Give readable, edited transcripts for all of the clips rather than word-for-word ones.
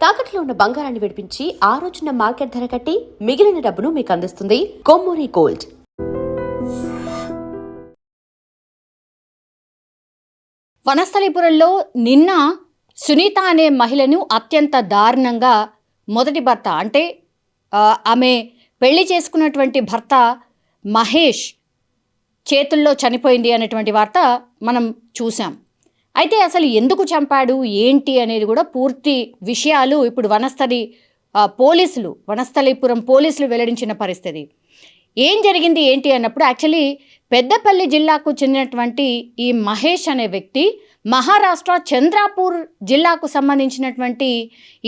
తాకట్లో ఉన్న బంగారాన్ని విడిపించి ఆ రోజున మార్కెట్ ధర కట్టి మిగిలిన డబ్బును మీకు అందిస్తుంది కొమ్మూరి గోల్డ్. వనస్థలిపురంలో నిన్న సునీత అనే మహిళను అత్యంత దారుణంగా మొదటి భర్త అంటే ఆమె పెళ్లి చేసుకున్నటువంటి భర్త మహేష్ చేతుల్లో చనిపోయింది అనేటువంటి వార్త మనం చూసాం. అయితే అసలు ఎందుకు చంపాడు ఏంటి అనేది కూడా పూర్తి విషయాలు ఇప్పుడు వనస్థలిపురం పోలీసులు వెల్లడించిన పరిస్థితి. ఏం జరిగింది ఏంటి అన్నప్పుడు యాక్చువల్లీ పెద్దపల్లి జిల్లాకు చెందినటువంటి ఈ మహేష్ అనే వ్యక్తి మహారాష్ట్ర చంద్రాపూర్ జిల్లాకు సంబంధించినటువంటి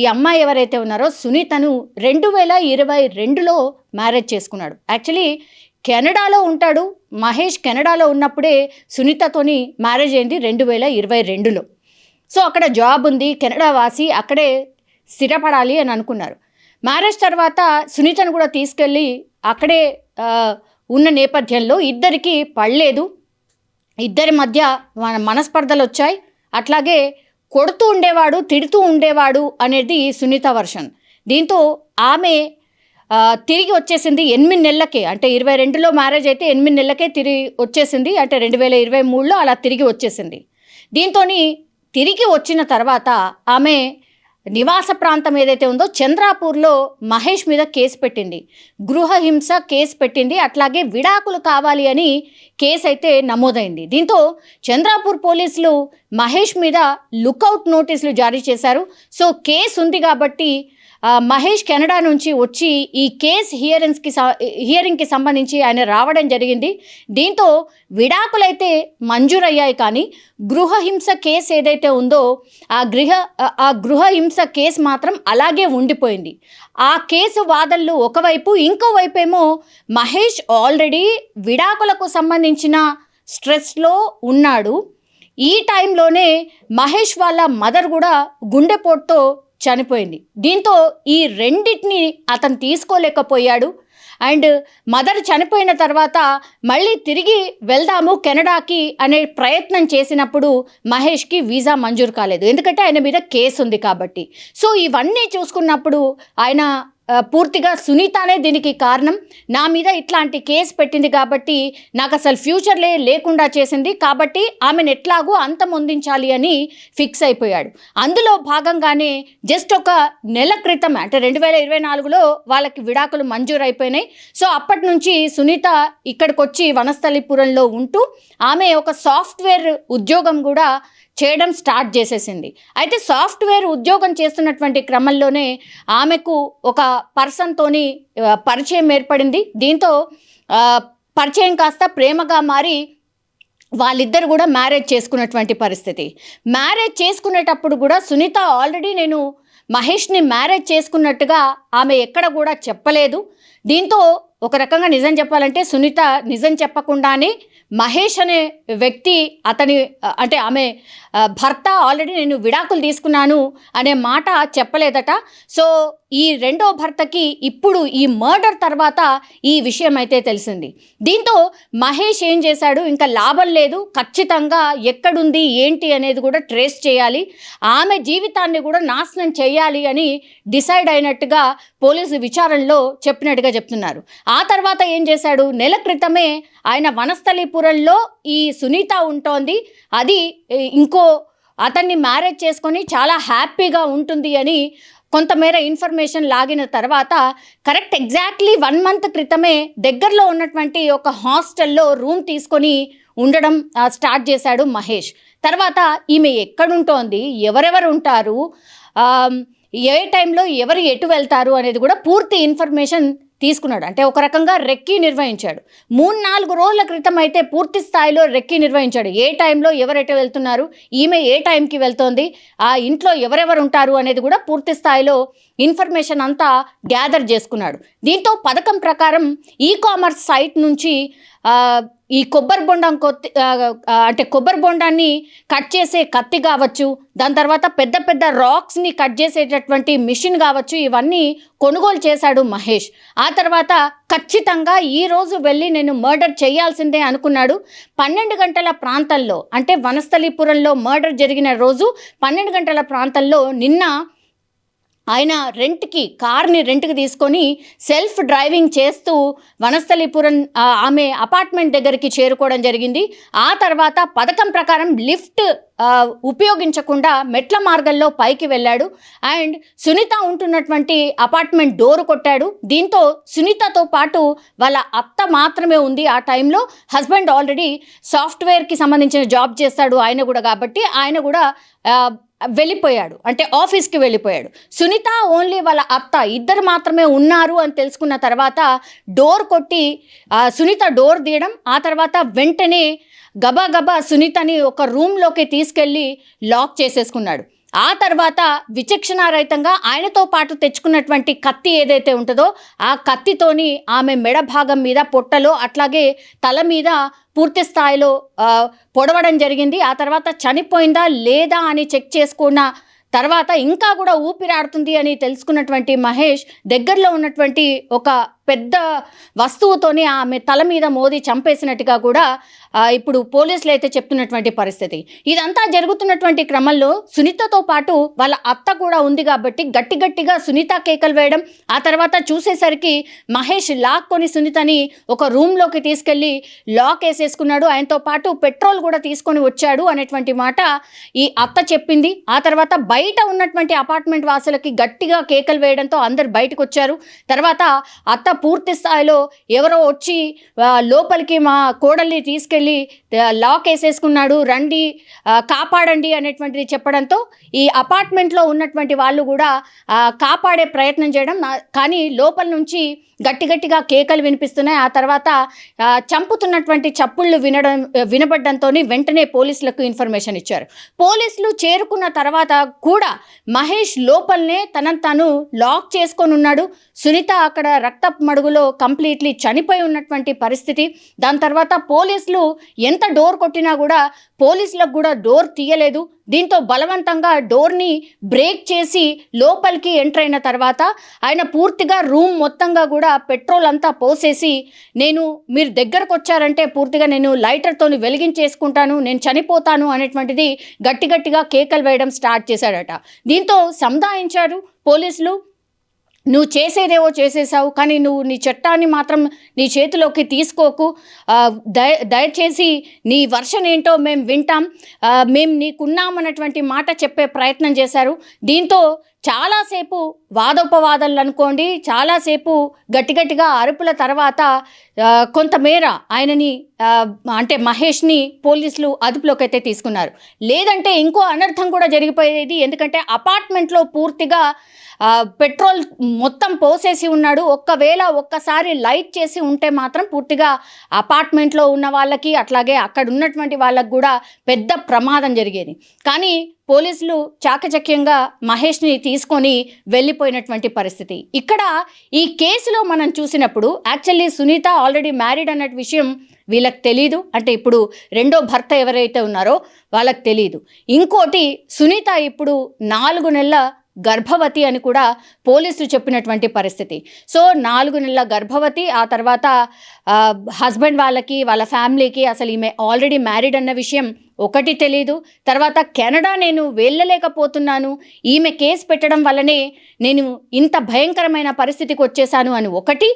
ఈ అమ్మాయి ఎవరైతే ఉన్నారో సునీతను 2022లో మ్యారేజ్ చేసుకున్నాడు. యాక్చువల్లీ కెనడాలో ఉంటాడు మహేష్. కెనడాలో ఉన్నప్పుడే సునీతతోని మ్యారేజ్ అయింది 2022లో. సో అక్కడ జాబ్ ఉంది, కెనడా వాసి, అక్కడే స్థిరపడాలి అని అనుకున్నారు. మ్యారేజ్ తర్వాత సునీతను కూడా తీసుకెళ్ళి అక్కడే ఉన్న నేపథ్యంలో ఇద్దరికి పడలేదు. ఇద్దరి మధ్య మనస్పర్ధలు వచ్చాయి. అట్లాగే కొడుతూ ఉండేవాడు, తిడుతూ ఉండేవాడు అనేది సునీత వర్షన్. దీంతో ఆమె తిరిగి వచ్చేసింది 8 నెలలకే. అంటే 22లో మ్యారేజ్ అయితే 8 నెలలకే తిరిగి వచ్చేసింది. అంటే 2023లో అలా తిరిగి వచ్చేసింది. దీంతో తిరిగి వచ్చిన తర్వాత ఆమె నివాస ప్రాంతం ఏదైతే ఉందో చంద్రాపూర్లో మహేష్ మీద కేసు పెట్టింది, గృహహింస కేసు పెట్టింది. అట్లాగే విడాకులు కావాలి అని కేసు అయితే నమోదైంది. దీంతో చంద్రాపూర్ పోలీసులు మహేష్ మీద లుకౌట్ నోటీసులు జారీ చేశారు. సో కేసు ఉంది కాబట్టి మహేష్ కెనడా నుంచి వచ్చి ఈ కేసు హియరింగ్కి సంబంధించి ఆయన రావడం జరిగింది. దీంతో విడాకులైతే మంజూరయ్యాయి, కానీ గృహహింస కేసు ఏదైతే ఉందో ఆ గృహహింస కేసు మాత్రం అలాగే ఉండిపోయింది. ఆ కేసు వాదనలు ఒకవైపు, ఇంకోవైపు ఏమో మహేష్ ఆల్రెడీ విడాకులకు సంబంధించిన స్ట్రెస్లో ఉన్నాడు. ఈ టైంలోనే మహేష్ వాళ్ళ మదర్ కూడా గుండెపోటుతో చనిపోయింది. దీంతో ఈ రెండింటిని అతను తీసుకోలేకపోయాడు. అండ్ మదర్ చనిపోయిన తర్వాత మళ్ళీ తిరిగి వెళ్దాము కెనడాకి అనే ప్రయత్నం చేసినప్పుడు మహేష్కి వీసా మంజూరు కాలేదు, ఎందుకంటే ఆయన మీద కేసు ఉంది కాబట్టి. సో ఇవన్నీ చూసుకున్నప్పుడు ఆయన పూర్తిగా సునీతనే దీనికి కారణం, నా మీద ఇట్లాంటి కేసు పెట్టింది కాబట్టి నాకు అసలు ఫ్యూచర్లే లేకుండా చేసింది, కాబట్టి ఆమెను ఎట్లాగో అంతమొందించాలి అని ఫిక్స్ అయిపోయాడు. అందులో భాగంగానే జస్ట్ ఒక నెల క్రితం అంటే 2024లో వాళ్ళకి విడాకులు మంజూరు అయిపోయినాయి. సో అప్పటి నుంచి సునీత ఇక్కడికి వచ్చి వనస్థలిపురంలో ఉంటూ ఆమె ఒక సాఫ్ట్వేర్ ఉద్యోగం కూడా చేయడం స్టార్ట్ చేసేసింది. అయితే సాఫ్ట్వేర్ ఉద్యోగం చేస్తున్నటువంటి క్రమంలోనే ఆమెకు ఒక పర్సన్తోని పరిచయం ఏర్పడింది. దీంతో పరిచయం కాస్త ప్రేమగా మారి వాళ్ళిద్దరు కూడా మ్యారేజ్ చేసుకున్నటువంటి పరిస్థితి. మ్యారేజ్ చేసుకునేటప్పుడు కూడా సునీత ఆల్రెడీ నేను మహేష్ని మ్యారేజ్ చేసుకున్నట్టుగా ఆమె ఎక్కడ కూడా చెప్పలేదు. దీంతో ఒక రకంగా నిజం చెప్పాలంటే సునీత నిజం చెప్పకుండానే మహేష్ అనే వ్యక్తి అంటే ఆమె భర్త ఆల్రెడీ నేను విడాకులు తీసుకున్నాను అనే మాట చెప్పలేదట. సో ఈ రెండో భర్తకి ఇప్పుడు ఈ మర్డర్ తర్వాత ఈ విషయం అయితే తెలిసింది. దీంతో మహేష్ ఏం చేశాడు, ఇంకా లాభం లేదు, ఖచ్చితంగా ఎక్కడుంది ఏంటి అనేది కూడా ట్రేస్ చేయాలి, ఆమె జీవితాన్ని కూడా నాశనం చేయాలి అని డిసైడ్ అయినట్టుగా పోలీసు విచారణలో చెప్పినట్టుగా చెప్తున్నారు. ఆ తర్వాత ఏం చేశాడు, నెల క్రితమే ఆయన వనస్థలిపురంలో ఈ సునీత ఉంటోంది, అది ఇంకో అతన్ని మ్యారేజ్ చేసుకొని చాలా హ్యాపీగా ఉంటుంది అని కొంతమేర ఇన్ఫర్మేషన్ లాగిన తర్వాత కరెక్ట్ ఎగ్జాక్ట్లీ 1 మంత్ క్రితమే దగ్గరలో ఉన్నటువంటి ఒక హాస్టల్లో రూమ్ తీసుకొని ఉండడం స్టార్ట్ చేశాడు మహేష్. తర్వాత ఈమె ఎక్కడుంటోంది, ఎవరెవరు ఉంటారు, ఏ టైంలో ఎవరు ఎటు వెళ్తారు అనేది కూడా పూర్తి ఇన్ఫర్మేషన్ తీసుకున్నాడు. అంటే ఒక రకంగా రెక్కీ నిర్వహించాడు. 3-4 రోజుల క్రితం అయితే పూర్తి స్థాయిలో రెక్కీ నిర్వహించాడు. ఏ టైంలో ఎవరెటు వెళ్తున్నారు, ఈమె ఏ టైంకి వెళ్తోంది, ఆ ఇంట్లో ఎవరెవరు ఉంటారు అనేది కూడా పూర్తి స్థాయిలో ఇన్ఫర్మేషన్ అంతా గ్యాదర్ చేసుకున్నాడు. దీంతో పథకం ప్రకారం ఈ-కామర్స్ సైట్ నుంచి ఈ కొబ్బరి బొండాన్ని కట్ చేసే కత్తి కావచ్చు, దాని తర్వాత పెద్ద పెద్ద రాక్స్ని కట్ చేసేటటువంటి మిషన్ కావచ్చు, ఇవన్నీ కొనుగోలు చేశాడు మహేష్. ఆ తర్వాత ఖచ్చితంగా ఈరోజు వెళ్ళి నేను మర్డర్ చేయాల్సిందే అనుకున్నాడు. 12 గంటల ప్రాంతంలో, అంటే వనస్థలిపురంలో మర్డర్ జరిగిన రోజు 12 గంటల ప్రాంతంలో నిన్న ఆయన కార్ని రెంట్కి తీసుకొని సెల్ఫ్ డ్రైవింగ్ చేస్తూ వనస్థలిపురం ఆమె అపార్ట్మెంట్ దగ్గరికి చేరుకోవడం జరిగింది. ఆ తర్వాత పథకం ప్రకారం లిఫ్ట్ ఉపయోగించకుండా మెట్ల మార్గంలో పైకి వెళ్ళాడు అండ్ సునీత ఉంటున్నటువంటి అపార్ట్మెంట్ డోర్ కొట్టాడు. దీంతో సునీతతో పాటు వాళ్ళ అత్త మాత్రమే ఉంది. ఆ టైంలో హస్బెండ్ ఆల్రెడీ సాఫ్ట్వేర్కి సంబంధించిన జాబ్ చేస్తాడు ఆయన కూడా, కాబట్టి ఆయన కూడా వెళ్ళిపోయాడు, అంటే ఆఫీస్కి వెళ్ళిపోయాడు. సునీత ఓన్లీ వాళ్ళ అత్త ఇద్దరు మాత్రమే ఉన్నారు అని తెలుసుకున్న తర్వాత డోర్ కొట్టి సునీత డోర్ తీయడం, ఆ తర్వాత వెంటనే గబా సునీతని ఒక రూమ్లోకి తీసుకెళ్ళి లాక్ చేసేసుకున్నాడు. ఆ తర్వాత విచక్షణారహితంగా ఆయనతో పాటు తెచ్చుకున్నటువంటి కత్తి ఏదైతే ఉంటుందో ఆ కత్తితోని ఆమె మెడ భాగం మీద, పొట్టలో, అట్లాగే తల మీద పూర్తి స్థాయిలో పొడవడం జరిగింది. ఆ తర్వాత చనిపోయిందా లేదా అని చెక్ చేసుకున్న తర్వాత ఇంకా కూడా ఊపిరాడుతుంది అని తెలుసుకున్నటువంటి మహేష్ దగ్గరలో ఉన్నటువంటి ఒక పెద్ద వస్తువుతోని ఆమె తల మీద మోది చంపేసినట్టుగా కూడా ఇప్పుడు పోలీసులు అయితే చెప్తున్నటువంటి పరిస్థితి. ఇదంతా జరుగుతున్నటువంటి క్రమంలో సునీతతో పాటు వాళ్ళ అత్త కూడా ఉంది కాబట్టి గట్టిగా సునీత కేకలు వేయడం, ఆ తర్వాత చూసేసరికి మహేష్ లాక్కొని సునీతని ఒక రూమ్లోకి తీసుకెళ్ళి లాక్ వేసేసుకున్నాడు. ఆయనతో పాటు పెట్రోల్ కూడా తీసుకొని వచ్చాడు అనేటువంటి మాట ఈ అత్త చెప్పింది. ఆ తర్వాత బయట ఉన్నటువంటి అపార్ట్మెంట్ వాసులకి గట్టిగా కేకలు వేయడంతో అందరు బయటకు వచ్చారు. తర్వాత అత్త పూర్తి స్థాయిలో ఎవరో వచ్చి లోపలికి మా కోడల్ని తీసుకెళ్ళి లాక్ వేసేసుకున్నాడు, రండి కాపాడండి అనేటువంటిది చెప్పడంతో ఈ అపార్ట్మెంట్లో ఉన్నటువంటి వాళ్ళు కూడా కాపాడే ప్రయత్నం చేయడం, కానీ లోపల నుంచి గట్టిగా కేకలు వినిపిస్తున్నాయి. ఆ తర్వాత చంపుతున్నటువంటి చప్పుళ్ళు వినబడ్డంతో వెంటనే పోలీసులకు ఇన్ఫర్మేషన్ ఇచ్చారు. పోలీసులు చేరుకున్న తర్వాత కూడా మహేష్ లోపలనే తను లాక్ చేసుకొని ఉన్నాడు. సునీత అక్కడ రక్తపు మడుగులో కంప్లీట్లీ చనిపోయి ఉన్నటువంటి పరిస్థితి. దాని తర్వాత పోలీసులు ఎంత డోర్ కొట్టినా కూడా పోలీసులకు కూడా డోర్ తీయలేదు. దీంతో బలవంతంగా డోర్ని బ్రేక్ చేసి లోపలికి ఎంటర్ అయిన తర్వాత ఆయన పూర్తిగా రూమ్ మొత్తంగా కూడా పెట్రోల్ అంతా పోసేసి, మీరు దగ్గరకు వచ్చారంటే పూర్తిగా నేను లైటర్తో వెలిగించేసుకుంటాను, నేను చనిపోతాను అనేటువంటిది గట్టిగా కేకలు వేయడం స్టార్ట్ చేశాడట. దీంతో సంధాయించారు పోలీసులు. నువ్వు చేసేదేవో చేసేసావు, కానీ నువ్వు నీ చట్టాన్ని మాత్రం నీ చేతిలోకి తీసుకోకు, దయచేసి నీ వర్షన్ ఏంటో మేము వింటాం, మేము నీకున్నామన్నటువంటి మాట చెప్పే ప్రయత్నం చేశారు. దీంతో చాలాసేపు వాదోపవాదాలు అనుకోండి, చాలాసేపు గట్టిగా అరుపుల తర్వాత కొంతమేర ఆయనని అంటే మహేష్ని పోలీసులు అదుపులోకి అయితే తీసుకున్నారు. లేదంటే ఇంకో అనర్థం కూడా జరిగిపోయేది. ఎందుకంటే అపార్ట్మెంట్లో పూర్తిగా పెట్రోల్ మొత్తం పోసేసి ఉన్నాడు. ఒక్కసారి లైట్ చేసి ఉంటే మాత్రం పూర్తిగా అపార్ట్మెంట్లో ఉన్న వాళ్ళకి అట్లాగే అక్కడ ఉన్నటువంటి వాళ్ళకి కూడా పెద్ద ప్రమాదం జరిగేది. కానీ పోలీసులు చాకచక్యంగా మహేష్ని తీసుకొని వెళ్ళిపోయినటువంటి పరిస్థితి. ఇక్కడ ఈ కేసులో మనం చూసినప్పుడు యాక్చువల్లీ సునీత ఆల్రెడీ మ్యారీడ్ అన్న విషయం వీళ్ళకి తెలీదు. అంటే ఇప్పుడు రెండో భర్త ఎవరైతే ఉన్నారో వాళ్ళకి తెలీదు. ఇంకోటి, సునీత ఇప్పుడు 4 నెలల గర్భవతి అని కూడా పోలీసులు చెప్పినటువంటి పరిస్థితి. సో 4 నెలల గర్భవతి. ఆ తర్వాత హస్బెండ్ వాళ్ళ ఫ్యామిలీకి అసలు ఈమె ఆల్రెడీ మ్యారీడ్ అన్న విషయం ఒకటి తెలీదు. తర్వాత కెనడా నేను వెళ్ళలేకపోతున్నాను, ఈమె కేసు పెట్టడం వల్లనే నేను ఇంత భయంకరమైన పరిస్థితికి వచ్చేసాను అని ఒకటి.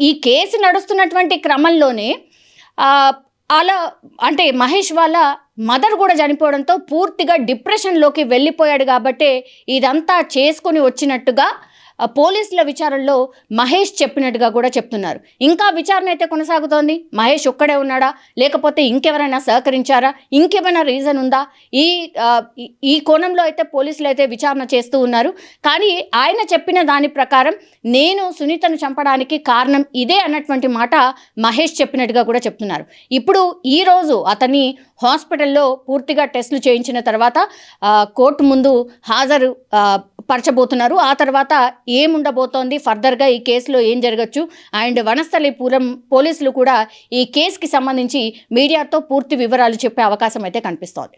ఈ కేసు నడుస్తున్నటువంటి క్రమంలోనే అలా అంటే మహేష్ వాళ్ళ మదర్ కూడా చనిపోవడంతో పూర్తిగా డిప్రెషన్లోకి వెళ్ళిపోయాడు. కాబట్టి ఇదంతా చేసుకొని వచ్చినట్టుగా పోలీసుల విచారణలో మహేష్ చెప్పినట్టుగా కూడా చెప్తున్నారు. ఇంకా విచారణ అయితే కొనసాగుతోంది. మహేష్ ఒక్కడే ఉన్నాడా, లేకపోతే ఇంకెవరైనా సహకరించారా, ఇంకేమైనా రీజన్ ఉందా, ఈ కోణంలో అయితే పోలీసులు అయితే విచారణ చేస్తూ ఉన్నారు. కానీ ఆయన చెప్పిన దాని ప్రకారం నేను సునీతను చంపడానికి కారణం ఇదే అన్నటువంటి మాట మహేష్ చెప్పినట్టుగా కూడా చెప్తున్నారు. ఇప్పుడు ఈరోజు అతన్ని హాస్పిటల్లో పూర్తిగా టెస్టులు చేయించిన తర్వాత కోర్టు ముందు హాజరు పరచబోతున్నారు. ఆ తర్వాత ఏముండబోతోంది, ఫర్దర్గా ఈ కేసులో ఏం జరగచ్చు, అండ్ వనస్థలిపురం పోలీసులు కూడా ఈ కేసుకి సంబంధించి మీడియాతో పూర్తి వివరాలు చెప్పే అవకాశం అయితే కనిపిస్తోంది.